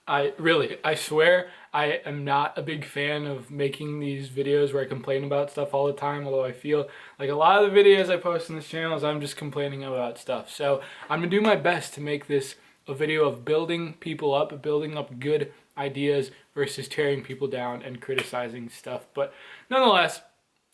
I swear, I am not a big fan of making these videos where I complain about stuff all the time, although I feel like a lot of the videos I post on this channel is I'm just complaining about stuff. So I'm gonna do my best to make this a video of building people up, building up good ideas versus tearing people down and criticizing stuff. But nonetheless,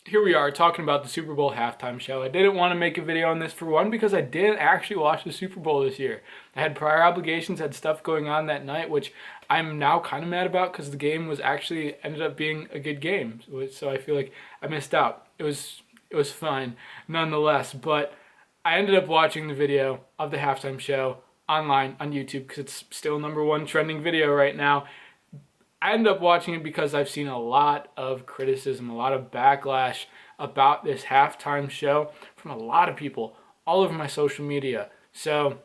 here we are talking about the Super Bowl halftime show. I didn't want to make a video on this, for one, because I didn't actually watch the Super Bowl this year. I had prior obligations, had stuff going on that night, which I'm now kind of mad about because the game was actually ended up being a good game. So I feel like I missed out. It was fine nonetheless, but I ended up watching the video of the halftime show online on YouTube because it's still #1 trending video right now. I ended up watching it because I've seen a lot of criticism, a lot of backlash about this halftime show from a lot of people all over my social media. So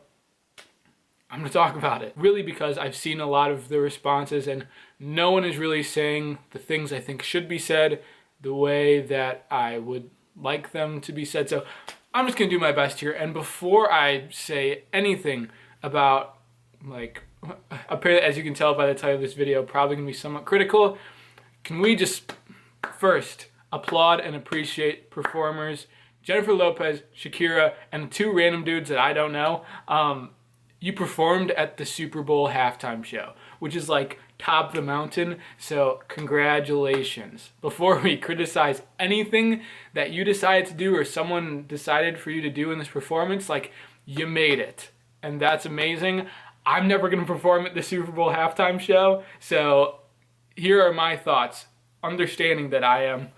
I'm going to talk about it. Really because I've seen a lot of the responses and no one is really saying the things I think should be said the way that I would like them to be said. So I'm just going to do my best here. And before I say anything about, like, apparently, as you can tell by the title of this video, probably going to be somewhat critical, can we just first applaud and appreciate performers Jennifer Lopez, Shakira, and 2 random dudes that I don't know. You performed at the Super Bowl halftime show, which is like top of the mountain, so congratulations. Before we criticize anything that you decided to do or someone decided for you to do in this performance, like, you made it, and that's amazing. I'm never going to perform at the Super Bowl halftime show, so here are my thoughts, understanding that I am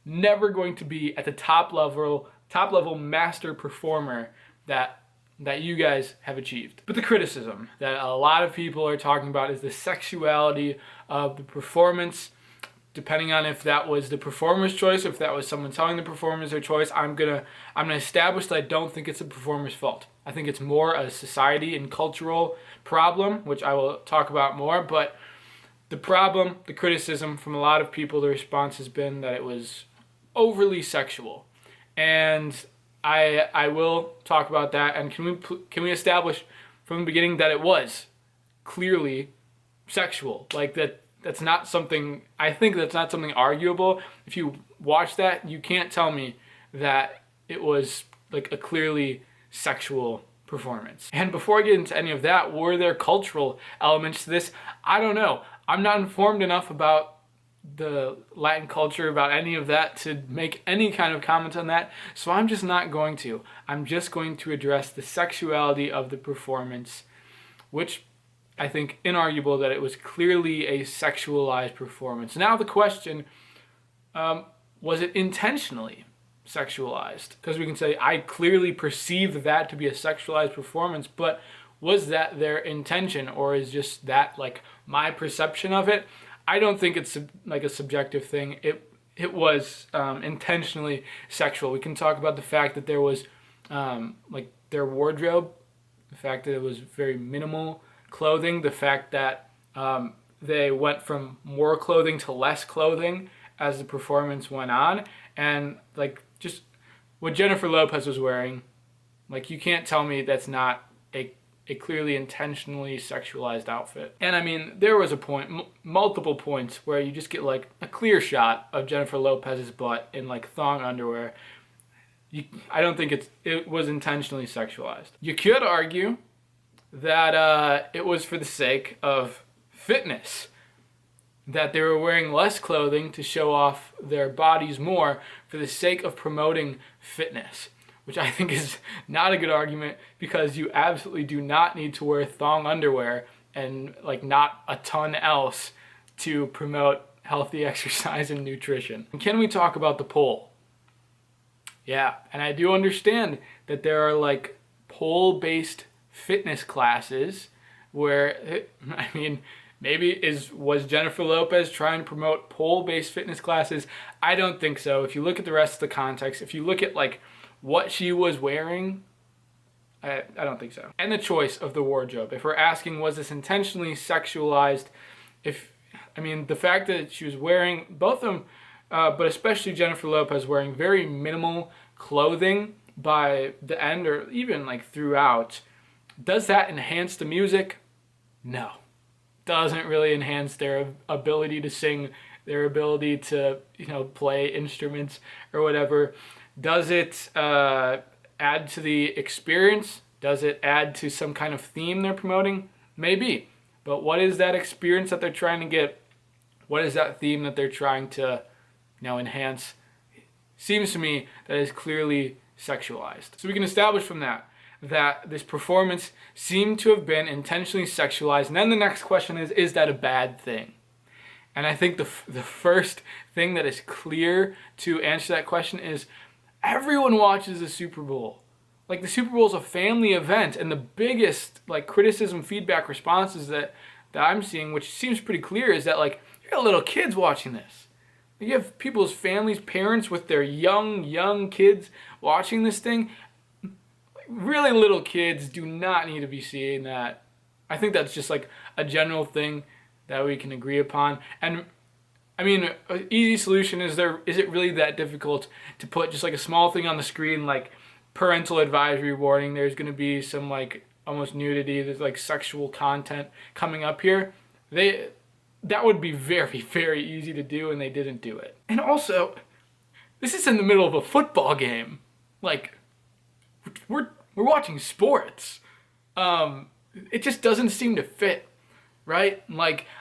never going to be at the top level master performer that you guys have achieved. But the criticism that a lot of people are talking about is the sexuality of the performance. Depending on if that was the performer's choice, or if that was someone telling the performers their choice, I'm gonna establish that I don't think it's the performer's fault. I think it's more a society and cultural problem, which I will talk about more. But the problem, the criticism from a lot of people, the response has been that it was overly sexual, and I will talk about that. And can we establish from the beginning that it was clearly sexual? Like that. That's not something, I think that's not something arguable. If you watch that, you can't tell me that it was like a clearly sexual performance. And before I get into any of that, were there cultural elements to this? I don't know. I'm not informed enough about the Latin culture, about any of that, to make any kind of comment on that. So I'm just not going to. I'm just going to address the sexuality of the performance, which I think inarguable that it was clearly a sexualized performance. Now the question, was it intentionally sexualized? Because we can say, I clearly perceived that to be a sexualized performance, but was that their intention, or is just that like my perception of it? I don't think it's like a subjective thing. It was intentionally sexual. We can talk about the fact that there was like their wardrobe, the fact that it was very minimal clothing, the fact that they went from more clothing to less clothing as the performance went on, and like just what Jennifer Lopez was wearing, like you can't tell me that's not a clearly intentionally sexualized outfit. And I mean, there was a point, multiple points, where you just get like a clear shot of Jennifer Lopez's butt in like thong underwear. I don't think it was intentionally sexualized. You could argue that it was for the sake of fitness, that they were wearing less clothing to show off their bodies more for the sake of promoting fitness, which I think is not a good argument, because you absolutely do not need to wear thong underwear and like not a ton else to promote healthy exercise and nutrition. And can we talk about the pole? Yeah, and I do understand that there are like pole-based fitness classes where, I mean, was Jennifer Lopez trying to promote pole-based fitness classes? I don't think so. If you look at the rest of the context, if you look at like what she was wearing, I don't think so. And the choice of the wardrobe. If we're asking, was this intentionally sexualized? The fact that she was wearing, both of them, but especially Jennifer Lopez, wearing very minimal clothing by the end or even like throughout, does that enhance the music? No. doesn't really enhance their ability to sing, their ability to, play instruments or whatever. Does it add to the experience? Does it add to some kind of theme they're promoting? Maybe. But what is that experience that they're trying to get? What is that theme that they're trying to enhance? Seems to me that is clearly sexualized. So we can establish from that this performance seemed to have been intentionally sexualized. And then the next question is that a bad thing? And I think the first thing that is clear to answer that question is everyone watches the Super Bowl. Like, the Super Bowl is a family event, and the biggest criticism, feedback, responses that I'm seeing, which seems pretty clear, is that you got little kids watching this. You have people's families, parents with their young kids watching this thing. Really little kids do not need to be seeing that. I think that's just a general thing that we can agree upon. And I mean, an easy solution is it really that difficult to put just a small thing on the screen like parental advisory warning? There's going to be some almost nudity, there's sexual content coming up here. That would be very, very easy to do, and they didn't do it. And also, this is in the middle of a football game. We're watching sports. It just doesn't seem to fit, right?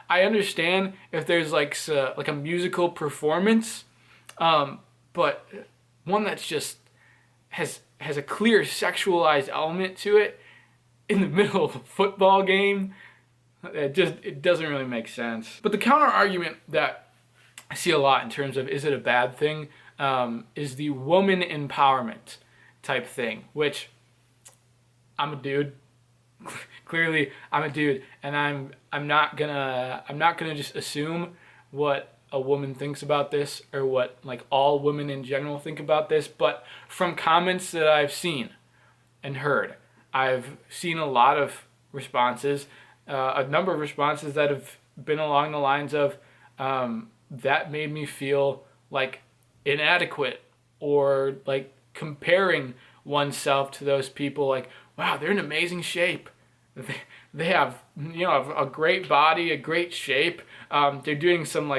I understand if there's a musical performance, but one that's just has a clear sexualized element to it in the middle of a football game. It doesn't really make sense. But the counter argument that I see a lot in terms of is it a bad thing, is the woman empowerment type thing, which I'm a dude. Clearly, I'm a dude, and I'm not gonna just assume what a woman thinks about this or what all women in general think about this. But from comments that I've seen and heard, I've seen a lot of responses, a number of responses that have been along the lines of that made me feel inadequate, or comparing oneself to those people, wow, they're in amazing shape. They have a great body, a great shape. They're doing some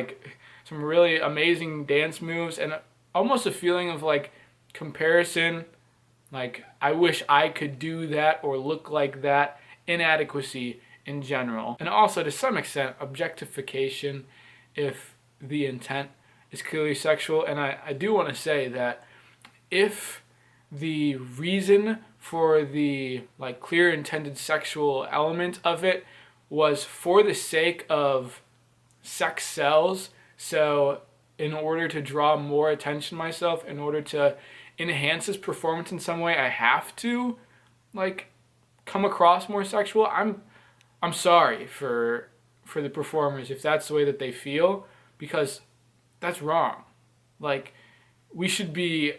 really amazing dance moves, and almost a feeling of comparison. I wish I could do that or look like that. Inadequacy in general, and also to some extent objectification if the intent is clearly sexual. And I do want to say that if the reason for the clear intended sexual element of it was for the sake of sex sells, so in order to draw more attention to myself, in order to enhance this performance in some way, I have to come across more sexual, I'm sorry for the performers if that's the way that they feel, because that's wrong. We should be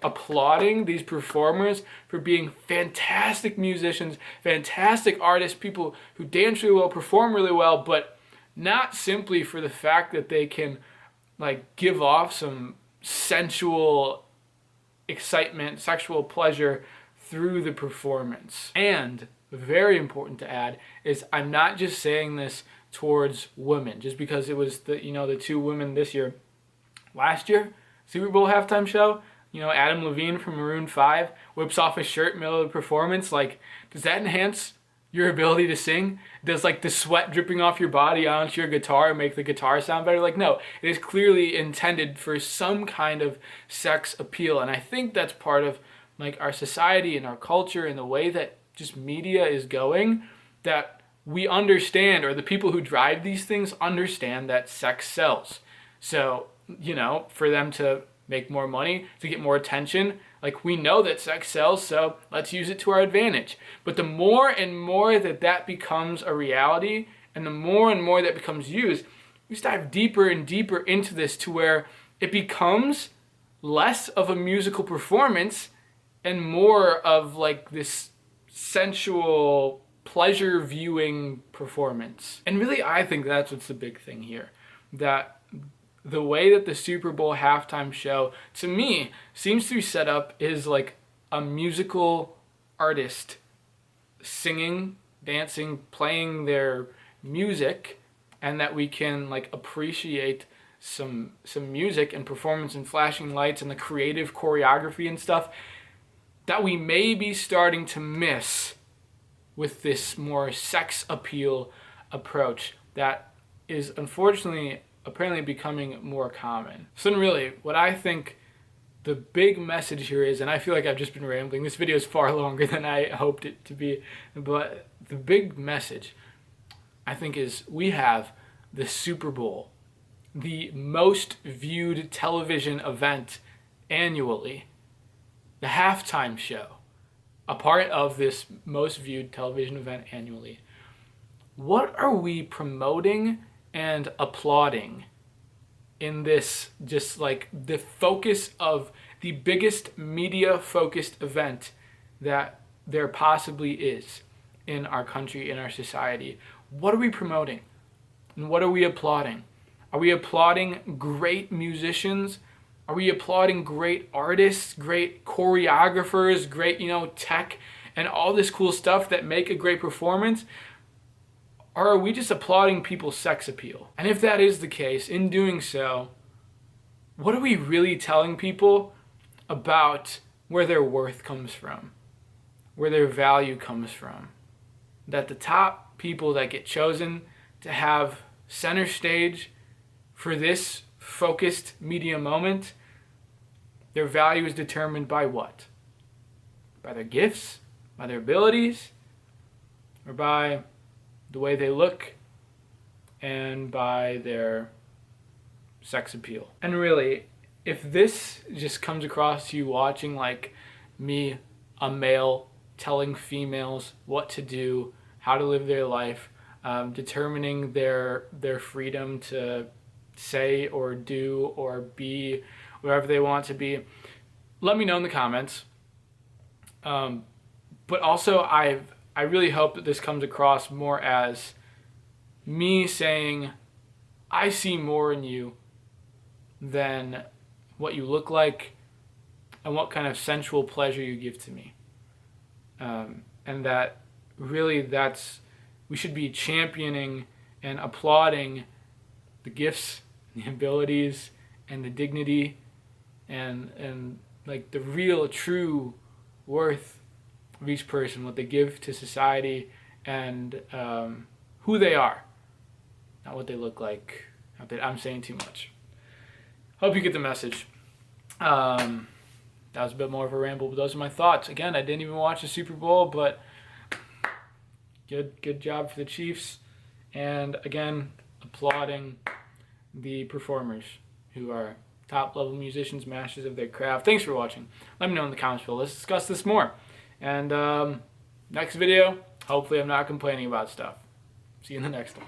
applauding these performers for being fantastic musicians, fantastic artists, people who dance really well, perform really well, but not simply for the fact that they can give off some sensual excitement, sexual pleasure through the performance. And very important to add is I'm not just saying this towards women, just because it was the two women this year. Last year, Super Bowl halftime show, Adam Levine from Maroon 5 whips off his shirt in the middle of the performance. Does that enhance your ability to sing? Does the sweat dripping off your body onto your guitar make the guitar sound better? No, it is clearly intended for some kind of sex appeal. And I think that's part of our society and our culture and the way that just media is going, that we understand, or the people who drive these things understand, that sex sells. So, for them to make more money, to get more attention, we know that sex sells, so let's use it to our advantage. But the more and more that becomes a reality, and the more and more that becomes used, we just dive deeper and deeper into this, to where it becomes less of a musical performance and more of this sensual pleasure viewing performance. And really, I think that's what's the big thing here, that the way that the Super Bowl halftime show, to me, seems to be set up is a musical artist singing, dancing, playing their music, and that we can like appreciate some music and performance and flashing lights and the creative choreography and stuff that we may be starting to miss with this more sex appeal approach that is unfortunately apparently becoming more common. So really, what I think the big message here is, and I feel like I've just been rambling, this video is far longer than I hoped it to be, but the big message I think is we have the Super Bowl, the most viewed television event annually, the halftime show, a part of this most viewed television event annually. What are we promoting and applauding in this, just like the focus of the biggest media focused event that there possibly is in our country, in our society? What are we promoting? And what are we applauding? Are we applauding great musicians? Are we applauding great artists, great choreographers, great, tech and all this cool stuff that make a great performance? Or are we just applauding people's sex appeal? And if that is the case, in doing so, what are we really telling people about where their worth comes from, where their value comes from? That the top people that get chosen to have center stage for this focused media moment, their value is determined by what? By their gifts, by their abilities, or by the way they look, and by their sex appeal. And really, if this just comes across to you watching like me, a male, telling females what to do, how to live their life, determining their freedom to say or do or be whatever they want to be, let me know in the comments. But also, I really hope that this comes across more as me saying, I see more in you than what you look like and what kind of sensual pleasure you give to me. And that really we should be championing and applauding the gifts, the abilities, and the dignity, and like the real, true worth of each person, what they give to society, and who they are, not what they look like. Not that I'm saying too much. Hope you get the message. That was a bit more of a ramble, but those are my thoughts. Again, I didn't even watch the Super Bowl, but good job for the Chiefs. And again, applauding the performers who are top level musicians, masters of their craft. Thanks for watching. Let me know in the comments below. Let's discuss this more. And next video, hopefully I'm not complaining about stuff. See you in the next one.